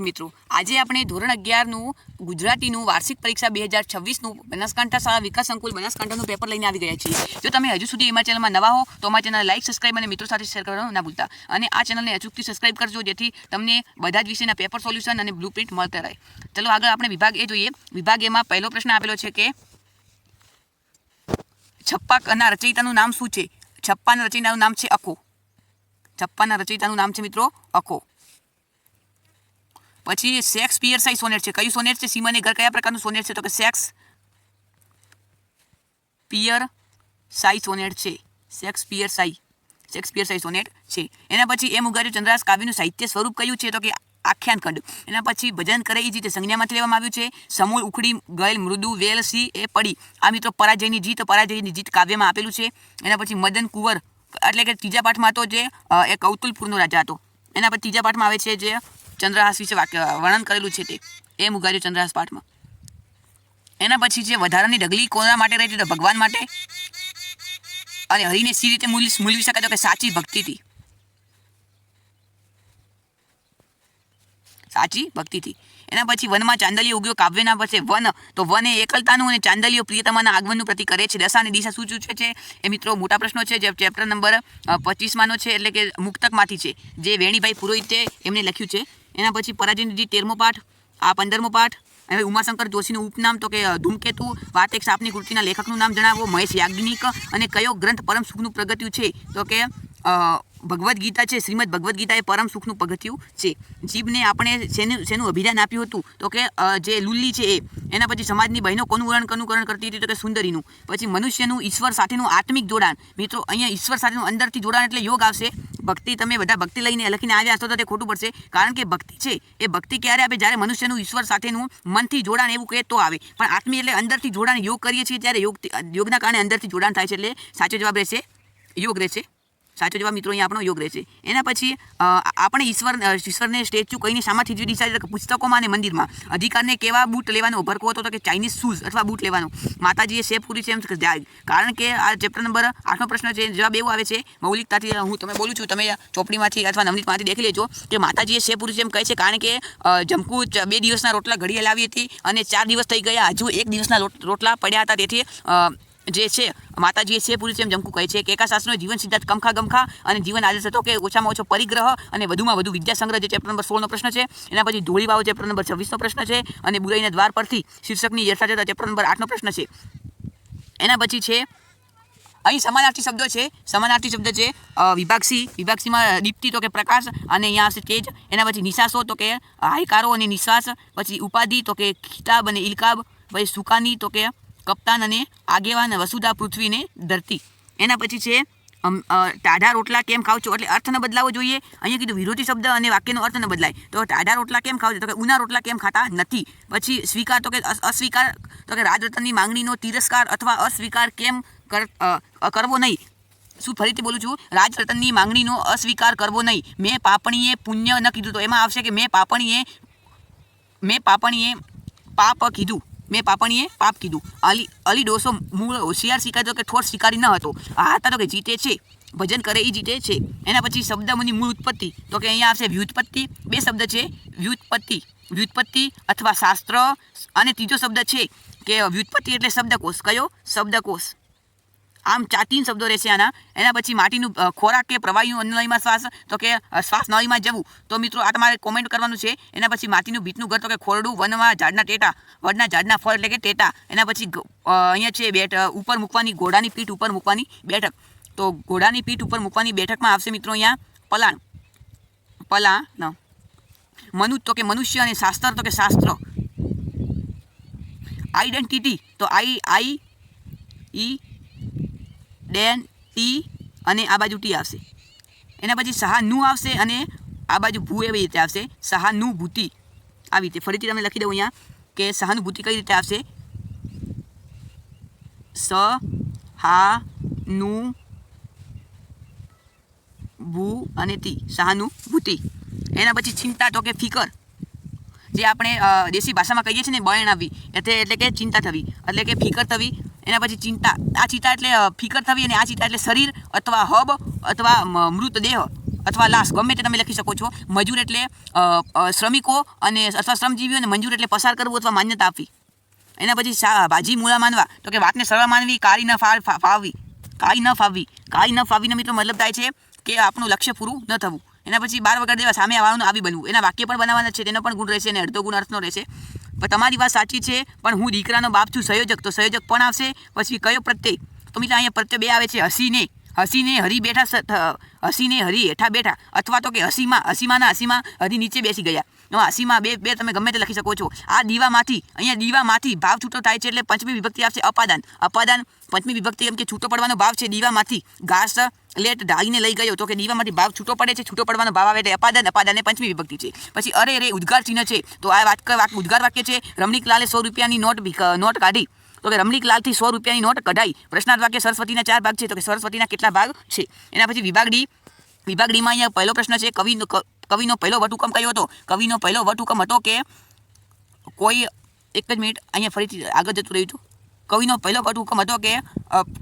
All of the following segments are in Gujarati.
મિત્રો આજે આપણે ધોરણ 11નું ગુજરાતીનું વાર્ષિક પરીક્ષા 2026નું બનાસકાંઠા શાળા વિકાસ સંકુલ બનાસકાંઠાનું પેપર લઈને આવી ગયા છીએ। જો તમે હજુ સુધી અમારી ચેનલમાં નવા હો તો અમારી ચેનલ લાઈક, સબસ્ક્રાઇબ અને મિત્રો સાથે શેર કરવાનું ના ભૂલતા અને આ ચેનલને અચૂકથી સબસ્ક્રાઇબ કરજો જેથી તમને બધા જ વિષયના પેપર સોલ્યુશન અને બ્લુપ્રિન્ટ મળતા રહે। ચલો આગળ આપણે વિભાગ એ જોઈએ। વિભાગ એમાં પહેલો પ્રશ્ન આપેલો છે કે છપ્પાના રચયિતાનું નામ શું છે? છપ્પાના રચયિતાનું નામ છે અકો। છપ્પાના રચયિતાનું નામ છે મિત્રો અકો। પછી શેક્સપિયર સાઈ સોનેટ છે। કયું સોનેટ છે? સીમાને ઘર કયા પ્રકારનું સોનેટ છે? તો કે શેક્સપિયર સાઈ સોનેટ છે। શેક્સપિયર સાઈ સોનેટ છે। એના પછી એમ ઉગાર્યું ચંદ્રાસ કાવ્યનું સાહિત્ય સ્વરૂપ કયું છે? તો કે આખ્યાન ખંડ। એના પછી ભજન કરે એ જ રીતે સંજ્ઞામાંથી લેવામાં આવ્યું છે। સમૂળ ઉખડી ગયેલ મૃદુ વેલ સી એ પડી। આ મિત્રો પરાજયની જીત કાવ્યમાં આપેલું છે। એના પછી મદન કુંવર એટલે કે ત્રીજા પાઠમાં તો જે એ કૌતુલપુરનો રાજા હતો। એના પછી ત્રીજા પાઠમાં આવે છે જે ચંદ્રહાસ વિશે વર્ણન કરેલું છે તે એમ ઉગાર્યું ચંદ્રહાસ પાઠમાં। એના પછી જે વધારાની ઢગલી કોના માટે રહી છે? તો ભગવાન માટે। અને હરિને સી રીતે મૂલવી શકાય? તો કે સાચી ભક્તિથી। સાચી ભક્તિથી। એના પછી વનમાં ચાંદલિયો ઉગ્યો કાવ્યના પછી વન તો વન એ એકલતાનું અને ચાંદલિયો પ્રિયતમાના આગમનનું પ્રતીક કરે છે। દશા અને દિશા શું સૂચવે છે? એ મિત્રો મોટા પ્રશ્નો છે જે ચેપ્ટર નંબર 25માંનો છે એટલે કે મુક્તકમાંથી છે જે વેણીભાઈ પુરોહિતે એમને લખ્યું છે। એના પછી પરાજયની જીત 13મો પાઠ, આ 15મો પાઠ। હવે ઉમાશંકર જોશીનું ઉપનામ તો કે ધૂમકેતુ। વાત એક સાપની કૃતિના લેખકનું નામ જણાવો। મહેશ યાજ્ઞિક। અને કયો ગ્રંથ પરમ સુખનું પ્રગટ્યું છે? તો કે ભગવદ્ ગીતા છે। શ્રીમદ ભગવદ્ ગીતા એ પરમ સુખનું પગથિયું છે। જીભને આપણે શેનું અભિધાન આપ્યું હતું? તો કે જે લુલ્લી છે એ। એના પછી સમાજની બહેનો કોનું અનુકરણ કરતી હતી? તો કે સુંદરીનું। પછી મનુષ્યનું ઈશ્વર સાથેનું આત્મિક જોડાણ। મિત્રો અહીંયા ઈશ્વર સાથેનું અંદરથી જોડાણ એટલે યોગ આવશે। ભક્તિ તમે બધા ભક્તિ લઈને લખીને આવ્યા હશો તો તે ખોટું પડશે, કારણ કે ભક્તિ છે એ ભક્તિ ક્યારે આવે? જ્યારે મનુષ્યનું ઈશ્વર સાથેનું મનથી જોડાણ એવું કહે તો આવે, પણ આત્મી એટલે અંદરથી જોડાણ યોગ કરીએ છીએ ત્યારે યોગના કારણે અંદરથી જોડાણ થાય છે, એટલે સાચો જવાબ રહેશે યોગ રહેશે। સાચો જવાબ મિત્રો અહીંયા આપણો યોગ રહેશે। એના પછી આપણે ઈશ્વરને સ્ટેચ્યુ કહીને શામાંથી જુદી દિશા? પુસ્તકોમાં અને મંદિરમાં। અધિકારને કેવા બૂટ લેવાનો ભરકો હતો? તો કે ચાઇનીઝ શૂઝ અથવા બૂટ લેવાનો। માતાજીએ શેપ પૂરી છે એમ કારણ કે આ ચેપ્ટર નંબર 8નો પ્રશ્ન છે, જવાબ એવું આવે છે મૌલિકતાથી। હું તમે બોલું છું, તમે ચોપડીમાંથી અથવા નવનીતમાંથી દેખી લેજો કે માતાજીએ શેપ પૂરી છે એમ કહે છે કારણ કે જમકુ 2 દિવસના રોટલા ઘડીએ લાવી હતી અને 4 દિવસ થઈ ગયા, હજુ 1 દિવસના રોટલા પડ્યા હતા, તેથી જે છે માતાજીએ છે પૂરી છે એમ જમકુ કહે છે। કેકા શાસ્ત્રનો જીવન સિદ્ધાંત કમખા ગમખા અને જીવન આદર્શ હતો કે ઓછામાં ઓછો પરિગ્રહ અને વધુમાં વધુ વિદ્યા સંગ્રહ, જે ચેપ્ટર નંબર 16નો પ્રશ્ન છે। એના પછી ધોળી વાવ ચેપ્ટર નંબર 26નો પ્રશ્ન છે અને બુરાઈના દ્વાર પરથી શીર્ષકની યથાર્થતા ચેપ્ટર નંબર 8નો પ્રશ્ન છે। એના પછી છે અહીં સમાનાર્થી શબ્દો છે। સમાનાર્થી શબ્દ છે વિભાગ સીમાં દીપ્તિ તો કે પ્રકાશ અને અહીંયા આવશે તેજ। એના પછી નિશાસો તો કે હાયકારો અને નિશ્વાસ। પછી ઉપાધિ તો કે ખિતાબ અને ઇલકાબ। પછી સુકાની તો કે કપ્તાન અને આગેવાન, વસુધા પૃથ્વીને ધરતી। એના પછી છે ટાઢા રોટલા કેમ ખાવ છો? એટલે અર્થ ન બદલાવો જોઈએ। અહીંયા કીધું વિરોધી શબ્દ અને વાક્યનો અર્થ ન બદલાય, તો ટાઢા રોટલા કેમ ખાવ છો? તો કે ઉના રોટલા કેમ ખાતા નથી। પછી સ્વીકાર તો કે અસ્વીકાર તો કે રાજરતનની માંગણીનો તિરસ્કાર અથવા અસ્વીકાર કેમ કરવો નહીં? શું ફરીથી બોલું છું? રાજરતનની માંગણીનો અસ્વીકાર કરવો નહીં। મેં પાપણીએ પુણ્ય ન કીધું, તો એમાં આવશે કે મેં પાપણીએ પાપ કીધું, મેં પાપણીએ પાપ કીધું। અલી ડોસો મૂળ હોશિયાર શિકારી તો કે ઠોઠ શિકારી ન હતો। આ હતા તો કે જીતે છે, ભજન કરે એ જીતે છે। એના પછી શબ્દમની મૂળ ઉત્પત્તિ તો કે અહીંયા આવશે વ્યુત્પત્તિ। 2 શબ્દ છે વ્યુત્પત્તિ અથવા શાસ્ત્ર, અને ત્રીજો શબ્દ છે કે વ્યુત્પત્તિ એટલે શબ્દકોશ। કયો? શબ્દકોશ। આમ 3 શબ્દો રહેશે આના। એના પછી માટીનું ખોરાક કે પ્રવાહીનું નળીમાં શ્વાસ તો કે શ્વાસ નળીમાં જવું, તો મિત્રો આ તમારે કોમેન્ટ કરવાનું છે। એના પછી માટીનું ભીતનું ઘર તો કે ખોરડું, વનમાં ઝાડના ટેટા, વડના ઝાડના ફળ એટલે કે ટેટા। એના પછી અહીંયા છે ઉપર મૂકવાની ઘોડાની પીઠ ઉપર મૂકવાની બેઠક, તો ઘોડાની પીઠ ઉપર મૂકવાની બેઠકમાં આવશે મિત્રો અહીંયા પલાણ। મનુ તો કે મનુષ્ય અને શાસ્ત્ર તો કે શાસ્ત્ર। આઈડેન્ટિટી તો ટી અને આ બાજુ ટી આવશે। એના પછી સહાનુ આવશે અને આ બાજુ ભૂ એવી રીતે આવશે, સહાનુભૂતિ આવી રીતે। ફરીથી તમે લખી દઉં અહીંયા કે સહાનુભૂતિ કઈ રીતે આવશે? ભૂ અને તી, સહાનુભૂતિ। એના પછી ચિંતા તો કે ફિકર, જે આપણે દેશી ભાષામાં કહીએ છીએ ને બળેણ આવી, એટલે કે ચિંતા થવી, એટલે કે ફિકર થવી। એના પછી ચિંતા, આ ચિંતા એટલે ફિકર થવી, અને આ ચિંતા એટલે શરીર અથવા હબ અથવા મૃતદેહ અથવા લાશ ગમે તે તમે લખી શકો છો. મજૂર એટલે શ્રમિકો અને અથવા શ્રમજીવીઓ, અને મંજૂર એટલે પસાર કરવું અથવા માન્યતા આપવી. એના પછી ભાજી મૂળા માનવા, તો કે વાતને સરળ માનવી, કાળી ન ફાવવી. કાળી ન ફાવીનો મિત્રો મતલબ થાય છે કે આપણું લક્ષ્ય પૂરું ન થવું. એના પછી 12 વગર દેવા, સામે આવવાનું આવી બનવું. એના વાક્ય પણ બનાવવાના છે, તેનો પણ ગુણ રહેશે અને અડધો ગુણ અર્થનો રહેશે. પણ તમારી વાત સાચી છે, પણ હું દીકરાનો બાપ છું. સંયોજક, તો સંયોજક પણ આવશે. પછી કયો પ્રત્યય, તો મિત્રો અહીંયા પ્રત્યય 2 આવે છે. હસીને હરી હેઠા બેઠા, અથવા તો કે હસીમાં હરી નીચે બેસી ગયા. હસીમાં બે તમે ગમે તે લખી શકો છો. આ દીવામાંથી ભાવ છૂટો થાય છે એટલે પંચમી વિભક્તિ આવશે અપાદાન. પંચમી વિભક્તિ એમ કે છૂટો પડવાનો ભાવ છે. દીવામાંથી ઘાસ લેટ ઢાળીને લઈ ગયો, તો કે દીવામાંથી ભાવ છૂટો પડે છે. છૂટો પડવાનો ભાવ આવે એટલે અપાદાન એ પંચમી વિભક્તિ છે. પછી અરે ઉદ્ગાર ચિહ્ન છે, તો આ ઉદ્ગાર વાક્ય છે. રમણીકલાલે 100 રૂપિયાની નોટ કાઢી, તો કે રમણીકલાલથી 100 રૂપિયાની નોટ કઢાઈ. પ્રશ્નાર્થ વાક્ય સરસ્વતીના 4 ભાગ છે, તો કે સરસ્વતીના કેટલા ભાગ છે. એના પછી વિભાગ ડીમાં અહીંયા પહેલો પ્રશ્ન છે, કવિનો પહેલો વટહુકમ કયો હતો? કવિનો પહેલો વટહુકમ હતો કે કોઈ, એક જ મિનિટ, અહીંયા ફરીથી આગળ જતું રહ્યું હતું. કવિનો પહેલો વટહુકમ હતો કે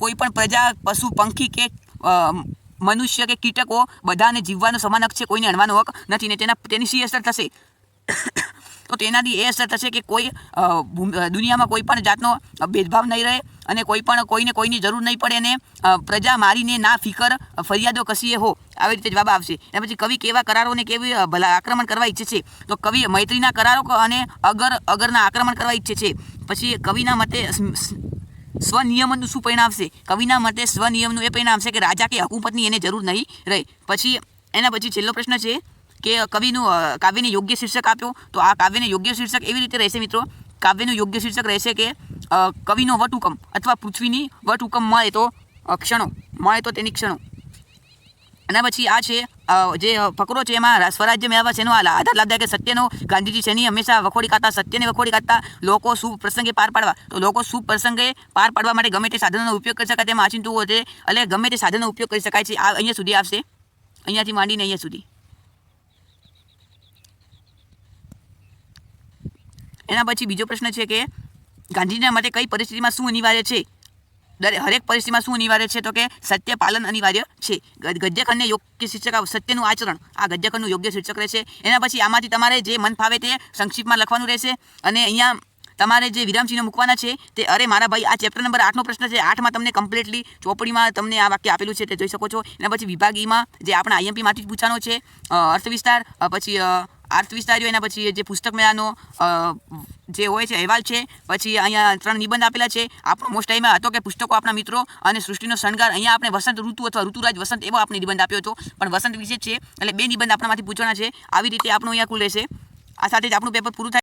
કોઈ પણ પ્રજા, પશુ, પંખી કે મનુષ્ય કે કીટકો બધાને જીવવાનો સમાન હક છે, કોઈને અણવાનો હક નથી. ને તેની શી અસર થશે? તો તેનાથી એ અસર થશે કે કોઈ દુનિયામાં કોઈ પણ જાતનો ભેદભાવ નહીં રહે, અને કોઈને કોઈની જરૂર નહીં પડે, અને પ્રજા મારીને ના ફિકર ફરિયાદો કશીએ હો. આવી રીતે જવાબ આવશે. એના પછી કવિ કેવા કરારોને કેવી આક્રમણ કરવા ઈચ્છે છે? તો કવિ મૈત્રીના કરારો અને અગરના આક્રમણ કરવા ઈચ્છે છે. પછી કવિના મતે સ્વનિયમનનું શું પરિણામ આવશે? કવિના મતે સ્વનિયમનું એ પરિણામ છે કે રાજા કે હકુમતની એને જરૂર નહીં રહે. પછી એના પછી છેલ્લો પ્રશ્ન છે કે કાવ્યને યોગ્ય શીર્ષક આપ્યો. તો આ કાવ્યને યોગ્ય શીર્ષક એવી રીતે રહેશે મિત્રો. કાવ્યનું યોગ્ય શીર્ષક રહેશે કે કવિનો વટહુકમ, અથવા પૃથ્વીની વટહુકમ મળે તો તેની ક્ષણો. એના પછી આ છે જે ફકરો છે, એમાં સ્વરાજ્ય મેળવવા છે એનો આધાર લાભદાયક સત્યનો. ગાંધીજી શેની હંમેશા વખોડી કાઢતા? સત્યને વખોડી કાઢતા. લોકો શુભ પ્રસંગે પાર પાડવા, તો લોકો શુભ પ્રસંગે પાર પાડવા માટે ગમે તે સાધનોનો ઉપયોગ કરી શકાય તેમાં આચિંતું હોય છે, એટલે ગમે તે સાધનનો ઉપયોગ કરી શકાય છે. આ અહીંયા સુધી આવશે, અહીંયાથી માંડીને અહીંયા સુધી. એના પછી બીજો પ્રશ્ન છે કે ગાંધીજીના માટે કઈ પરિસ્થિતિમાં શું અનિવાર્ય છે? હરેક પરિસ્થિતિમાં શું અનિવાર્ય છે? તો કે સત્ય પાલન અનિવાર્ય છે. ગદ્યખંડને યોગ્ય શીર્ષક સત્યનું આચરણ, આ ગદ્યખંડનું યોગ્ય શીર્ષક રહેશે. એના પછી આમાંથી તમારે જે મન ફાવે તે સંક્ષિપ્તમાં લખવાનું રહેશે, અને અહીંયા તમારે જે વિરામચિહ્નો મૂકવાના છે તે અરે મારા ભાઈ. આ ચેપ્ટર નંબર 8નો પ્રશ્ન છે. 8માં તમને કમ્પ્લીટલી ચોપડીમાં તમને આ વાક્ય આપેલું છે, તે જોઈ શકો છો. એના પછી વિભાગ ઈમાં જે આપણા આઈએમપીમાંથી જ પૂછવાનો છે, અર્થવિસ્તાર. પછી અર્થવિસ્તારીઓ, એના પછી જે પુસ્તક મેળાનો જે હોય છે અહેવાલ છે. પછી અહીંયા 3 નિબંધ આપેલા છે. આપણો મોસ્ટ ટાઈમ હતો કે પુસ્તકો આપણા મિત્રો અને સૃષ્ટિનો શણગાર. અહીંયા આપણે વસંત ઋતુ અથવા ઋતુરાજ વસંત એવો આપણે નિબંધ આપ્યો હતો, પણ વસંત વિશે છે એટલે 2 નિબંધ આપણામાંથી પૂછવાના છે. આવી રીતે આપણું અહીંયા કુલ રહેશે. આ સાથે જ આપણું પેપર પૂરું થાય.